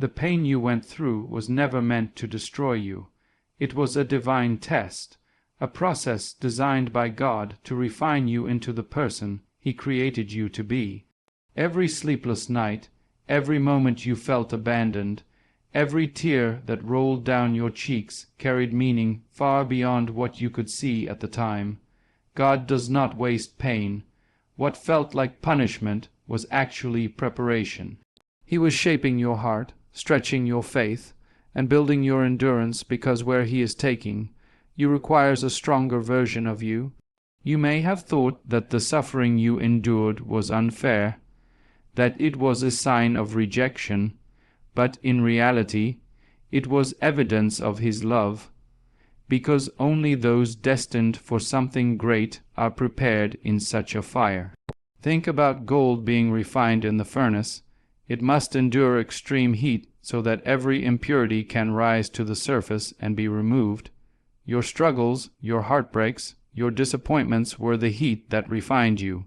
The pain you went through was never meant to destroy you. It was a divine test, a process designed by God to refine you into the person He created you to be. Every sleepless night, every moment you felt abandoned, every tear that rolled down your cheeks carried meaning far beyond what you could see at the time. God does not waste pain. What felt like punishment was actually preparation. He was shaping your heart, stretching your faith, and building your endurance, because where He is taking you requires a stronger version of you. You may have thought that the suffering you endured was unfair, that it was a sign of rejection, but in reality it was evidence of His love, because only those destined for something great are prepared in such a fire. Think about gold being refined in the furnace. It must endure extreme heat so that every impurity can rise to the surface and be removed. Your struggles, your heartbreaks, your disappointments were the heat that refined you.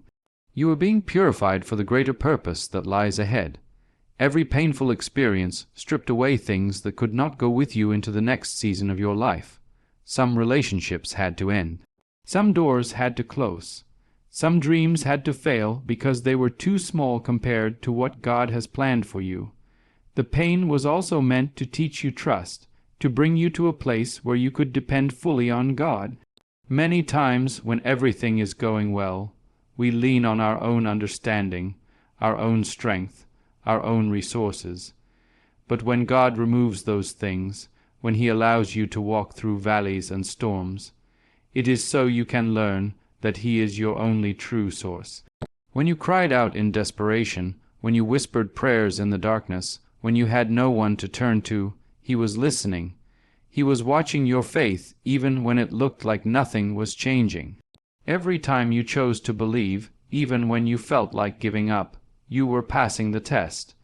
You were being purified for the greater purpose that lies ahead. Every painful experience stripped away things that could not go with you into the next season of your life. Some relationships had to end. Some doors had to close. Some dreams had to fail because they were too small compared to what God has planned for you. The pain was also meant to teach you trust, to bring you to a place where you could depend fully on God. Many times when everything is going well, we lean on our own understanding, our own strength, our own resources. But when God removes those things, when He allows you to walk through valleys and storms, it is so you can learn that He is your only true source. When you cried out in desperation, when you whispered prayers in the darkness, when you had no one to turn to, He was listening. He was watching your faith even when it looked like nothing was changing. Every time you chose to believe, even when you felt like giving up, you were passing the test.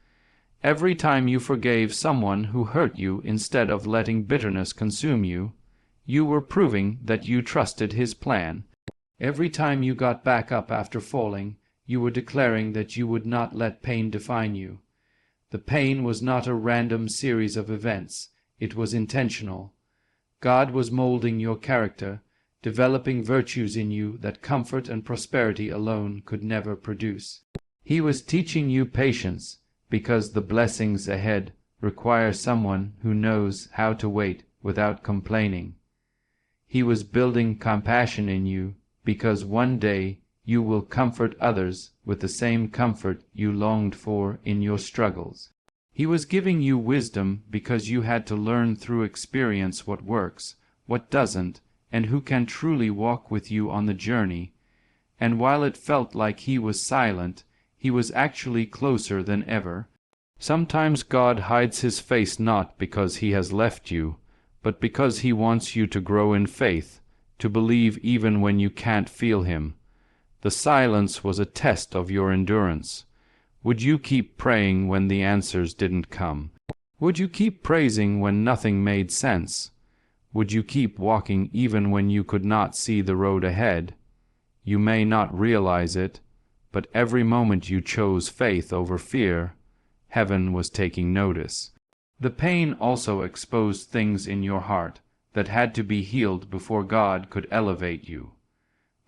Every time you forgave someone who hurt you instead of letting bitterness consume you, you were proving that you trusted His plan. Every time you got back up after falling, you were declaring that you would not let pain define you. The pain was not a random series of events. It was intentional. God was molding your character, developing virtues in you that comfort and prosperity alone could never produce. He was teaching you patience, because the blessings ahead require someone who knows how to wait without complaining. He was building compassion in you, because one day you will comfort others with the same comfort you longed for in your struggles. He was giving you wisdom because you had to learn through experience what works, what doesn't, and who can truly walk with you on the journey. And while it felt like He was silent, He was actually closer than ever. Sometimes God hides His face not because He has left you, but because He wants you to grow in faith, to believe even when you can't feel Him. The silence was a test of your endurance. Would you keep praying when the answers didn't come? Would you keep praising when nothing made sense? Would you keep walking even when you could not see the road ahead? You may not realize it, but every moment you chose faith over fear, heaven was taking notice. The pain also exposed things in your heart that had to be healed before God could elevate you.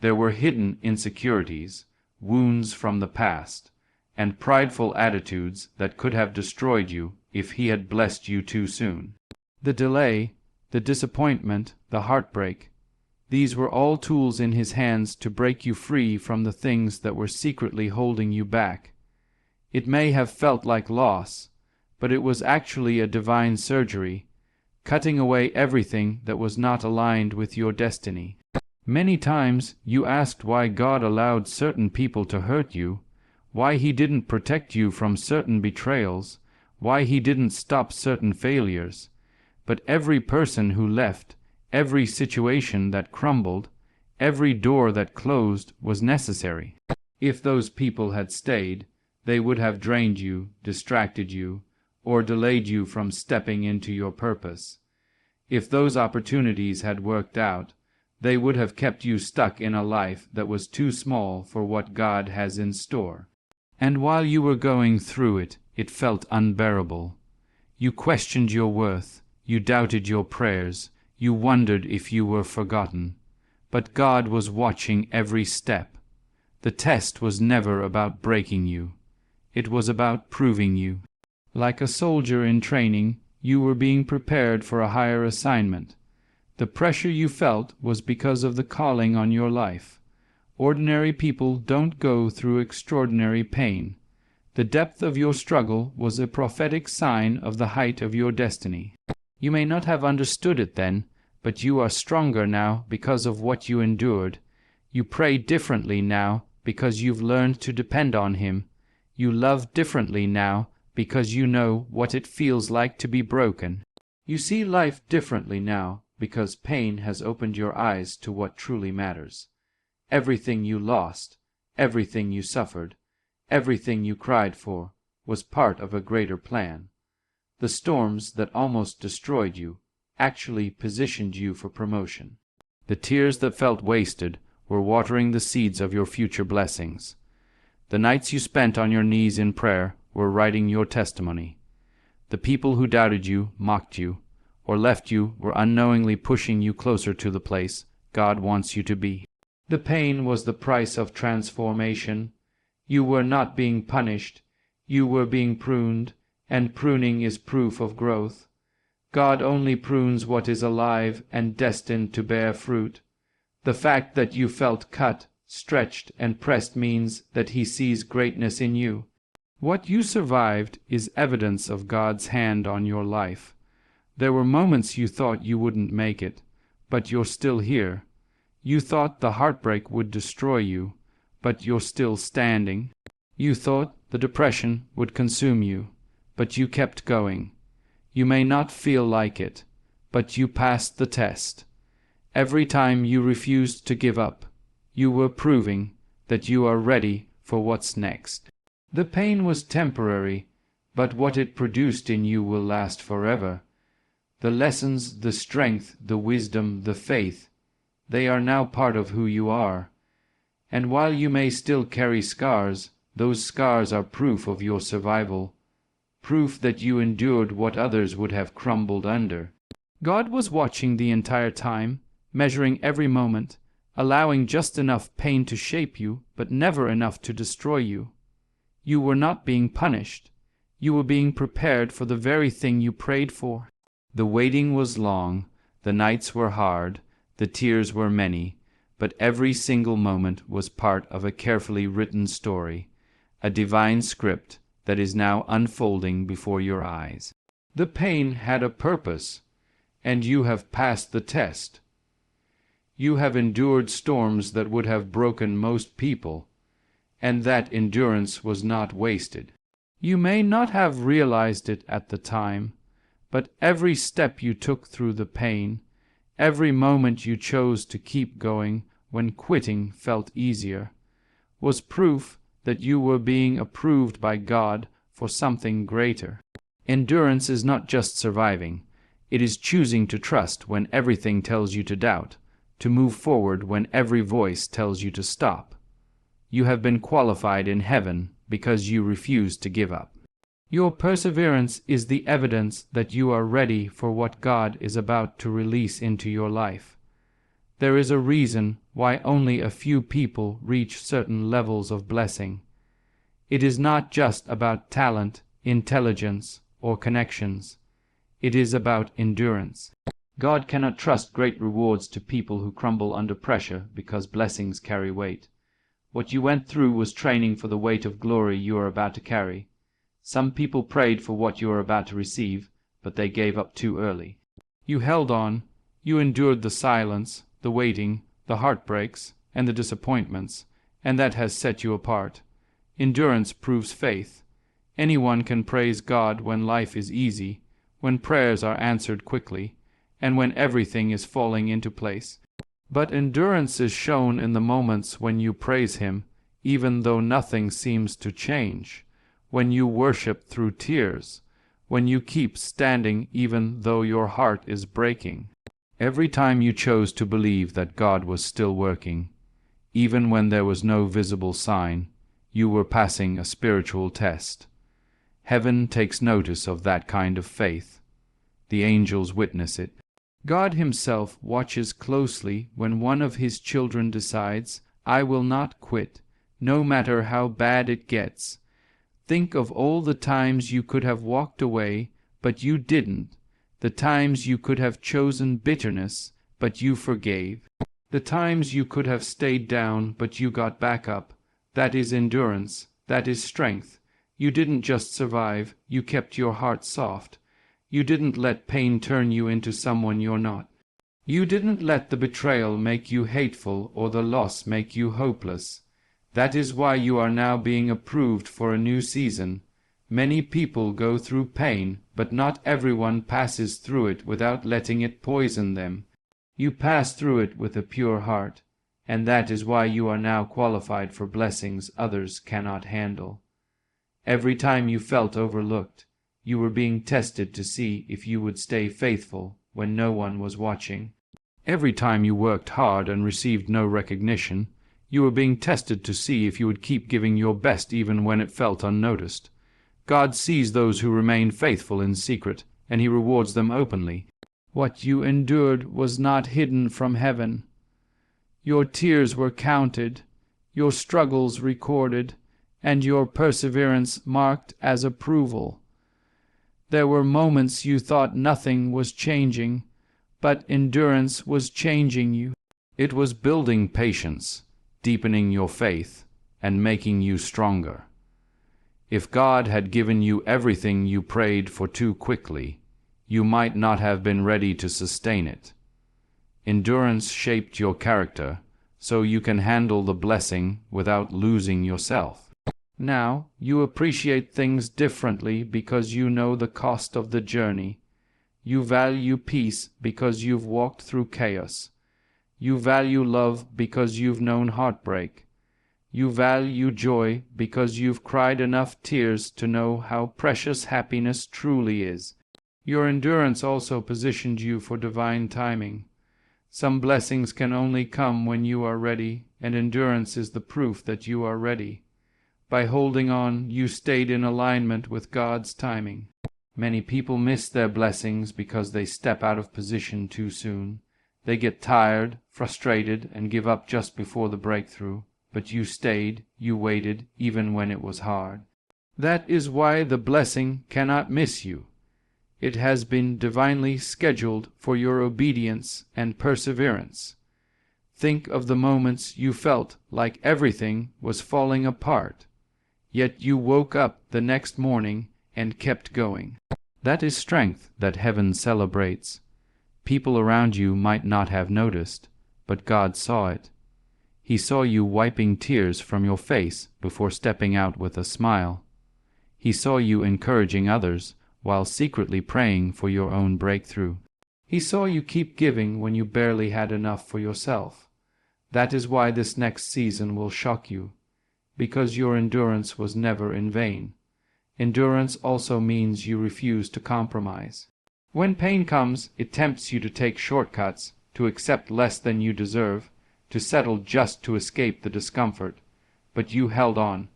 There were hidden insecurities, wounds from the past, and prideful attitudes that could have destroyed you if He had blessed you too soon. The delay, the disappointment, the heartbreak, these were all tools in His hands to break you free from the things that were secretly holding you back. It may have felt like loss, but it was actually a divine surgery, cutting away everything that was not aligned with your destiny. Many times you asked why God allowed certain people to hurt you, why He didn't protect you from certain betrayals, why He didn't stop certain failures. But every person who left, every situation that crumbled, every door that closed was necessary. If those people had stayed, they would have drained you, distracted you, or delayed you from stepping into your purpose. If those opportunities had worked out, they would have kept you stuck in a life that was too small for what God has in store. And while you were going through it, it felt unbearable. You questioned your worth, you doubted your prayers, you wondered if you were forgotten. But God was watching every step. The test was never about breaking you. It was about proving you. Like a soldier in training, you were being prepared for a higher assignment. The pressure you felt was because of the calling on your life. Ordinary people don't go through extraordinary pain. The depth of your struggle was a prophetic sign of the height of your destiny. You may not have understood it then, but you are stronger now because of what you endured. You pray differently now because you've learned to depend on Him. You love differently now because you know what it feels like to be broken. You see life differently now because pain has opened your eyes to what truly matters. Everything you lost, everything you suffered, everything you cried for, was part of a greater plan. The storms that almost destroyed you actually positioned you for promotion. The tears that felt wasted were watering the seeds of your future blessings. The nights you spent on your knees in prayer were writing your testimony. The people who doubted you, mocked you, or left you were unknowingly pushing you closer to the place God wants you to be. The pain was the price of transformation. You were not being punished, you were being pruned, and pruning is proof of growth. God only prunes what is alive and destined to bear fruit. The fact that you felt cut, stretched, and pressed means that He sees greatness in you. What you survived is evidence of God's hand on your life. There were moments you thought you wouldn't make it, but you're still here. You thought the heartbreak would destroy you, but you're still standing. You thought the depression would consume you, but you kept going. You may not feel like it, but you passed the test. Every time you refused to give up, you were proving that you are ready for what's next. The pain was temporary, but what it produced in you will last forever. The lessons, the strength, the wisdom, the faith, they are now part of who you are. And while you may still carry scars, those scars are proof of your survival, proof that you endured what others would have crumbled under. God was watching the entire time, measuring every moment, allowing just enough pain to shape you, but never enough to destroy you. You were not being punished. You were being prepared for the very thing you prayed for. The waiting was long, the nights were hard, the tears were many, but every single moment was part of a carefully written story, a divine script that is now unfolding before your eyes. The pain had a purpose, and you have passed the test. You have endured storms that would have broken most people, and that endurance was not wasted. You may not have realized it at the time, but every step you took through the pain, every moment you chose to keep going when quitting felt easier, was proof that you were being approved by God for something greater. Endurance is not just surviving. It is choosing to trust when everything tells you to doubt, to move forward when every voice tells you to stop. You have been qualified in heaven because you refused to give up. Your perseverance is the evidence that you are ready for what God is about to release into your life. There is a reason why only a few people reach certain levels of blessing. It is not just about talent, intelligence, or connections. It is about endurance. God cannot trust great rewards to people who crumble under pressure because blessings carry weight. What you went through was training for the weight of glory you are about to carry. Some people prayed for what you are about to receive, but they gave up too early. You held on, you endured the silence, the waiting, the heartbreaks, and the disappointments, and that has set you apart. Endurance proves faith. Anyone can praise God when life is easy, when prayers are answered quickly, and when everything is falling into place. But endurance is shown in the moments when you praise Him, even though nothing seems to change, when you worship through tears, when you keep standing even though your heart is breaking. Every time you chose to believe that God was still working, even when there was no visible sign, you were passing a spiritual test. Heaven takes notice of that kind of faith. The angels witness it. God himself watches closely when one of his children decides, "I will not quit, no matter how bad it gets." Think of all the times you could have walked away, but you didn't. The times you could have chosen bitterness, but you forgave. The times you could have stayed down, but you got back up. That is endurance. That is strength. You didn't just survive, you kept your heart soft. You didn't let pain turn you into someone you're not. You didn't let the betrayal make you hateful or the loss make you hopeless. That is why you are now being approved for a new season. Many people go through pain, but not everyone passes through it without letting it poison them. You pass through it with a pure heart, and that is why you are now qualified for blessings others cannot handle. Every time you felt overlooked, you were being tested to see if you would stay faithful when no one was watching. Every time you worked hard and received no recognition, you were being tested to see if you would keep giving your best even when it felt unnoticed. God sees those who remain faithful in secret, and he rewards them openly. What you endured was not hidden from heaven. Your tears were counted, your struggles recorded, and your perseverance marked as approval. There were moments you thought nothing was changing, but endurance was changing you. It was building patience, deepening your faith, and making you stronger. If God had given you everything you prayed for too quickly, you might not have been ready to sustain it. Endurance shaped your character, so you can handle the blessing without losing yourself. Now you appreciate things differently because you know the cost of the journey. You value peace because you've walked through chaos. You value love because you've known heartbreak. You value joy because you've cried enough tears to know how precious happiness truly is. Your endurance also positioned you for divine timing. Some blessings can only come when you are ready, and endurance is the proof that you are ready. By holding on, you stayed in alignment with God's timing. Many people miss their blessings because they step out of position too soon. They get tired, frustrated, and give up just before the breakthrough. But you stayed, you waited, even when it was hard. That is why the blessing cannot miss you. It has been divinely scheduled for your obedience and perseverance. Think of the moments you felt like everything was falling apart. Yet you woke up the next morning and kept going. That is strength that heaven celebrates. People around you might not have noticed, but God saw it. He saw you wiping tears from your face before stepping out with a smile. He saw you encouraging others while secretly praying for your own breakthrough. He saw you keep giving when you barely had enough for yourself. That is why this next season will shock you, because your endurance was never in vain. Endurance also means you refuse to compromise. When pain comes, it tempts you to take shortcuts, to accept less than you deserve, to settle just to escape the discomfort. But you held on.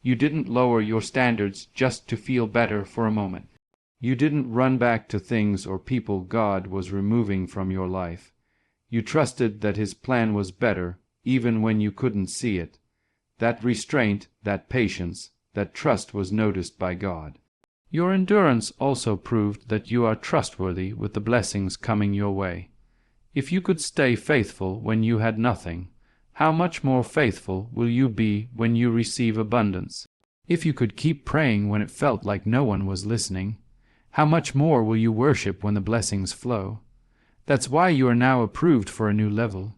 You didn't lower your standards just to feel better for a moment. You didn't run back to things or people God was removing from your life. You trusted that His plan was better, even when you couldn't see it. That restraint, that patience, that trust was noticed by God. Your endurance also proved that you are trustworthy with the blessings coming your way. If you could stay faithful when you had nothing, how much more faithful will you be when you receive abundance? If you could keep praying when it felt like no one was listening, how much more will you worship when the blessings flow? That's why you are now approved for a new level.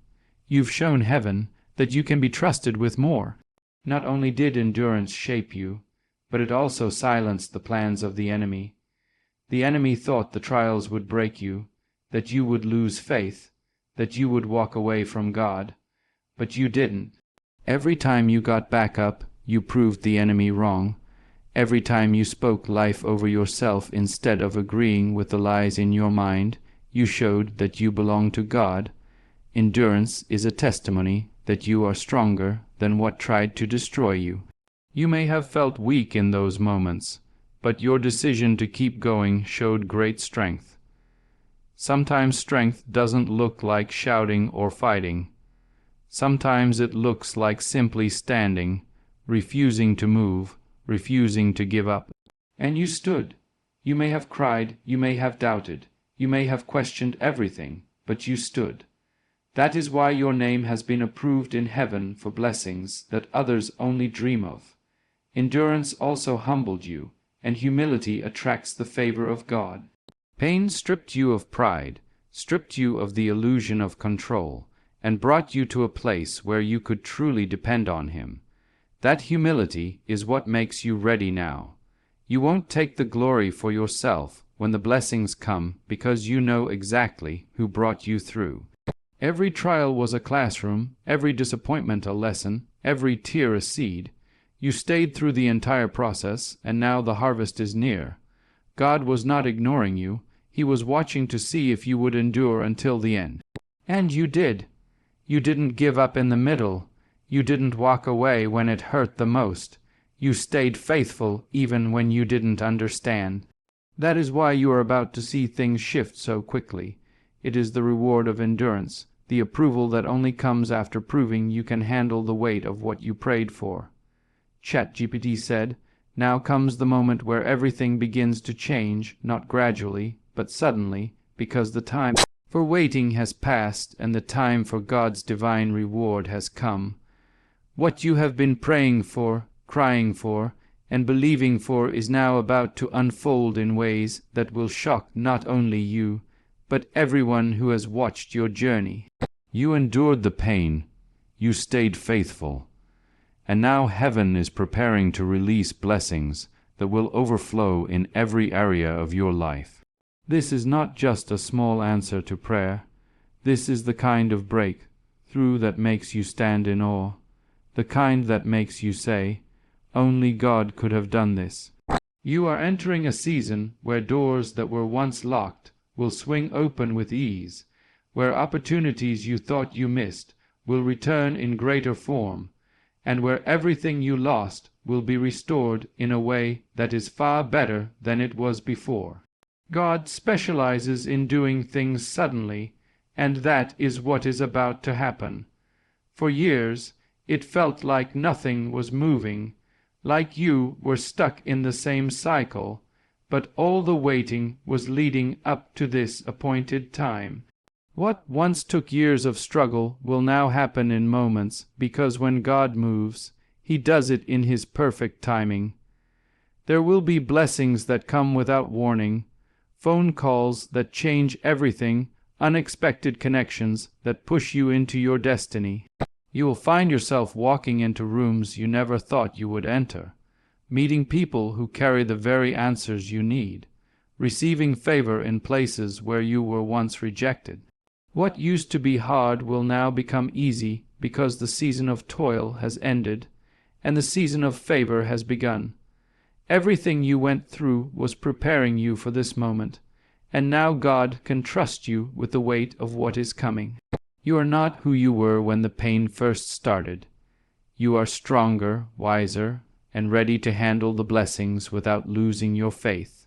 You've shown heaven that you can be trusted with more. Not only did endurance shape you, but it also silenced the plans of the enemy. The enemy thought the trials would break you, that you would lose faith, that you would walk away from God. But you didn't. Every time you got back up, you proved the enemy wrong. Every time you spoke life over yourself instead of agreeing with the lies in your mind, you showed that you belong to God. Endurance is a testimony that you are stronger than what tried to destroy you. You may have felt weak in those moments, but your decision to keep going showed great strength. Sometimes strength doesn't look like shouting or fighting. Sometimes it looks like simply standing, refusing to move, refusing to give up. And you stood. You may have cried, you may have doubted, you may have questioned everything, but you stood. That is why your name has been approved in heaven for blessings that others only dream of. Endurance also humbled you, and humility attracts the favor of God. Pain stripped you of pride, stripped you of the illusion of control, and brought you to a place where you could truly depend on Him. That humility is what makes you ready now. You won't take the glory for yourself when the blessings come because you know exactly who brought you through. Every trial was a classroom, every disappointment a lesson, every tear a seed. You stayed through the entire process, and now the harvest is near. God was not ignoring you. He was watching to see if you would endure until the end. And you did. You didn't give up in the middle. You didn't walk away when it hurt the most. You stayed faithful even when you didn't understand. That is why you are about to see things shift so quickly. It is the reward of endurance, the approval that only comes after proving you can handle the weight of what you prayed for. ChatGPT said, "Now comes the moment where everything begins to change, not gradually, but suddenly, because the time for waiting has passed and the time for God's divine reward has come. What you have been praying for, crying for, and believing for is now about to unfold in ways that will shock not only you, but everyone who has watched your journey. You endured the pain. You stayed faithful. And now heaven is preparing to release blessings that will overflow in every area of your life. This is not just a small answer to prayer. This is the kind of breakthrough that makes you stand in awe, the kind that makes you say, "Only God could have done this." You are entering a season where doors that were once locked will swing open with ease, where opportunities you thought you missed will return in greater form, and where everything you lost will be restored in a way that is far better than it was before. God specializes in doing things suddenly, and that is what is about to happen. For years, it felt like nothing was moving, like you were stuck in the same cycle, but all the waiting was leading up to this appointed time. What once took years of struggle will now happen in moments, because when God moves, He does it in His perfect timing. There will be blessings that come without warning, phone calls that change everything, unexpected connections that push you into your destiny. You will find yourself walking into rooms you never thought you would enter, meeting people who carry the very answers you need, receiving favor in places where you were once rejected. What used to be hard will now become easy because the season of toil has ended and the season of favor has begun. Everything you went through was preparing you for this moment, and now God can trust you with the weight of what is coming. You are not who you were when the pain first started. You are stronger, wiser, and ready to handle the blessings without losing your faith.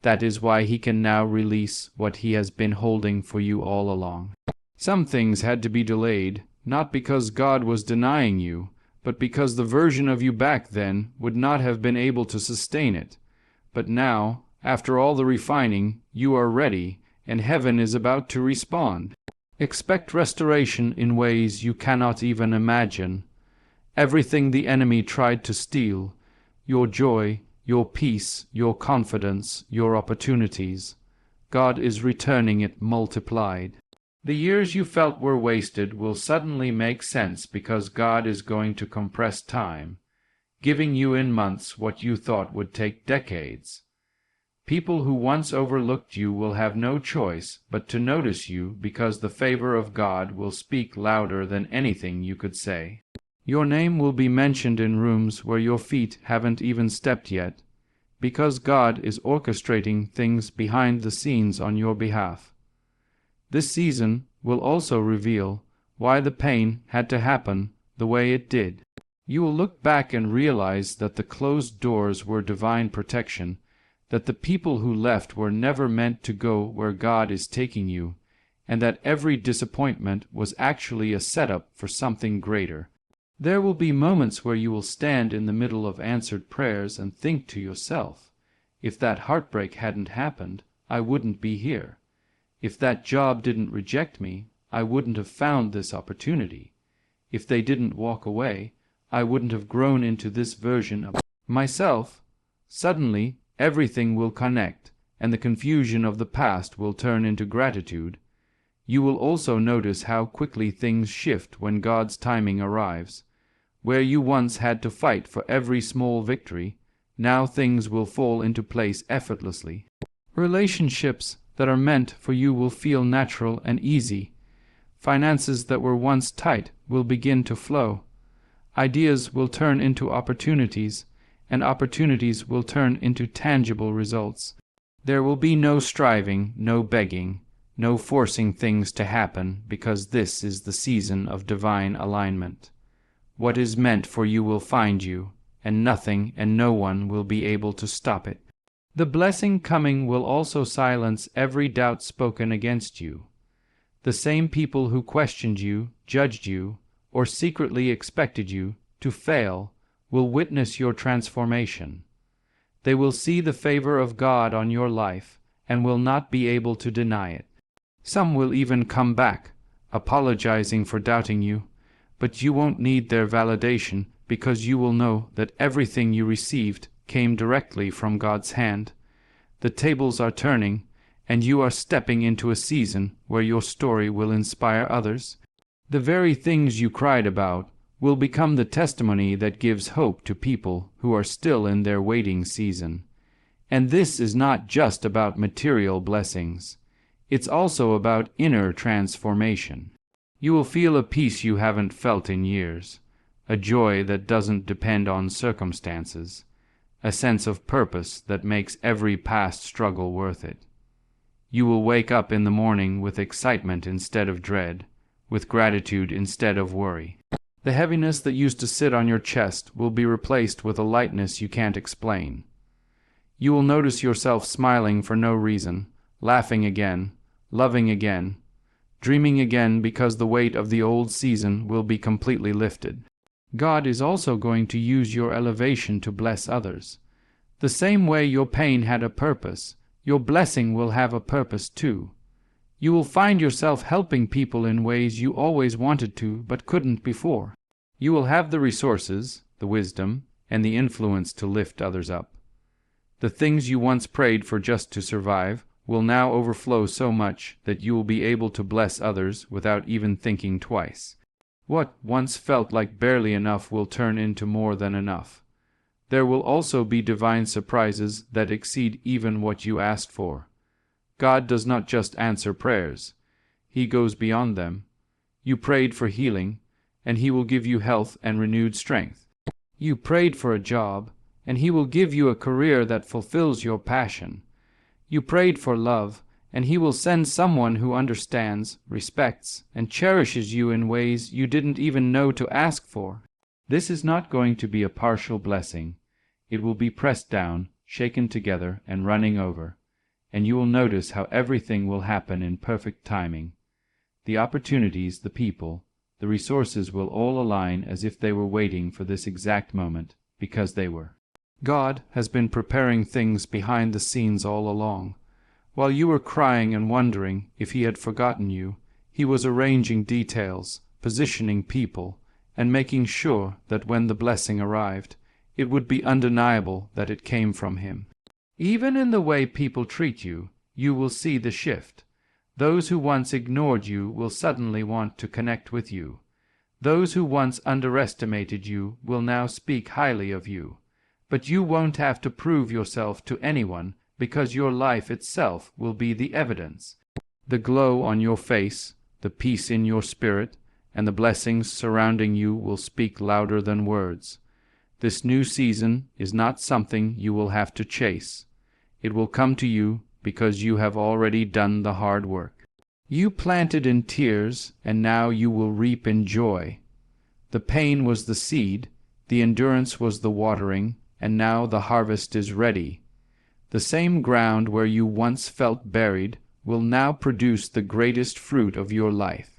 That is why He can now release what He has been holding for you all along. Some things had to be delayed, not because God was denying you, but because the version of you back then would not have been able to sustain it. But now, after all the refining, you are ready, and heaven is about to respond. Expect restoration in ways you cannot even imagine. Everything the enemy tried to steal, your joy, your peace, your confidence, your opportunities, God is returning it multiplied. The years you felt were wasted will suddenly make sense because God is going to compress time, giving you in months what you thought would take decades. People who once overlooked you will have no choice but to notice you because the favor of God will speak louder than anything you could say. Your name will be mentioned in rooms where your feet haven't even stepped yet, because God is orchestrating things behind the scenes on your behalf. This season will also reveal why the pain had to happen the way it did. You will look back and realize that the closed doors were divine protection, that the people who left were never meant to go where God is taking you, and that every disappointment was actually a setup for something greater. There will be moments where you will stand in the middle of answered prayers and think to yourself, if that heartbreak hadn't happened, I wouldn't be here. If that job didn't reject me, I wouldn't have found this opportunity. If they didn't walk away, I wouldn't have grown into this version of myself. Suddenly, everything will connect, and the confusion of the past will turn into gratitude. You will also notice how quickly things shift when God's timing arrives. Where you once had to fight for every small victory, now things will fall into place effortlessly. Relationships that are meant for you will feel natural and easy. Finances that were once tight will begin to flow. Ideas will turn into opportunities, and opportunities will turn into tangible results. There will be no striving, no begging, no forcing things to happen, because this is the season of divine alignment. What is meant for you will find you, and nothing and no one will be able to stop it. The blessing coming will also silence every doubt spoken against you. The same people who questioned you, judged you, or secretly expected you to fail will witness your transformation. They will see the favor of God on your life and will not be able to deny it. Some will even come back, apologizing for doubting you, but you won't need their validation because you will know that everything you received came directly from God's hand. The tables are turning, and you are stepping into a season where your story will inspire others. The very things you cried about will become the testimony that gives hope to people who are still in their waiting season. And this is not just about material blessings. It's also about inner transformation. You will feel a peace you haven't felt in years, a joy that doesn't depend on circumstances, a sense of purpose that makes every past struggle worth it. You will wake up in the morning with excitement instead of dread, with gratitude instead of worry. The heaviness that used to sit on your chest will be replaced with a lightness you can't explain. You will notice yourself smiling for no reason, laughing again, loving again, dreaming again, because the weight of the old season will be completely lifted. God is also going to use your elevation to bless others. The same way your pain had a purpose, your blessing will have a purpose too. You will find yourself helping people in ways you always wanted to but couldn't before. You will have the resources, the wisdom, and the influence to lift others up. The things you once prayed for just to survive will now overflow so much that you will be able to bless others without even thinking twice. What once felt like barely enough will turn into more than enough. There will also be divine surprises that exceed even what you asked for. God does not just answer prayers. He goes beyond them. You prayed for healing, and He will give you health and renewed strength. You prayed for a job, and He will give you a career that fulfills your passion. You prayed for love, and He will send someone who understands, respects, and cherishes you in ways you didn't even know to ask for. This is not going to be a partial blessing. It will be pressed down, shaken together, and running over, and you will notice how everything will happen in perfect timing. The opportunities, the people, the resources will all align as if they were waiting for this exact moment, because they were. God has been preparing things behind the scenes all along. While you were crying and wondering if He had forgotten you, He was arranging details, positioning people, and making sure that when the blessing arrived, it would be undeniable that it came from Him. Even in the way people treat you, you will see the shift. Those who once ignored you will suddenly want to connect with you. Those who once underestimated you will now speak highly of you. But you won't have to prove yourself to anyone, because your life itself will be the evidence. The glow on your face, the peace in your spirit, and the blessings surrounding you will speak louder than words. This new season is not something you will have to chase. It will come to you because you have already done the hard work. You planted in tears, and now you will reap in joy. The pain was the seed, The endurance was the watering, and now the harvest is ready. The same ground where you once felt buried will now produce the greatest fruit of your life.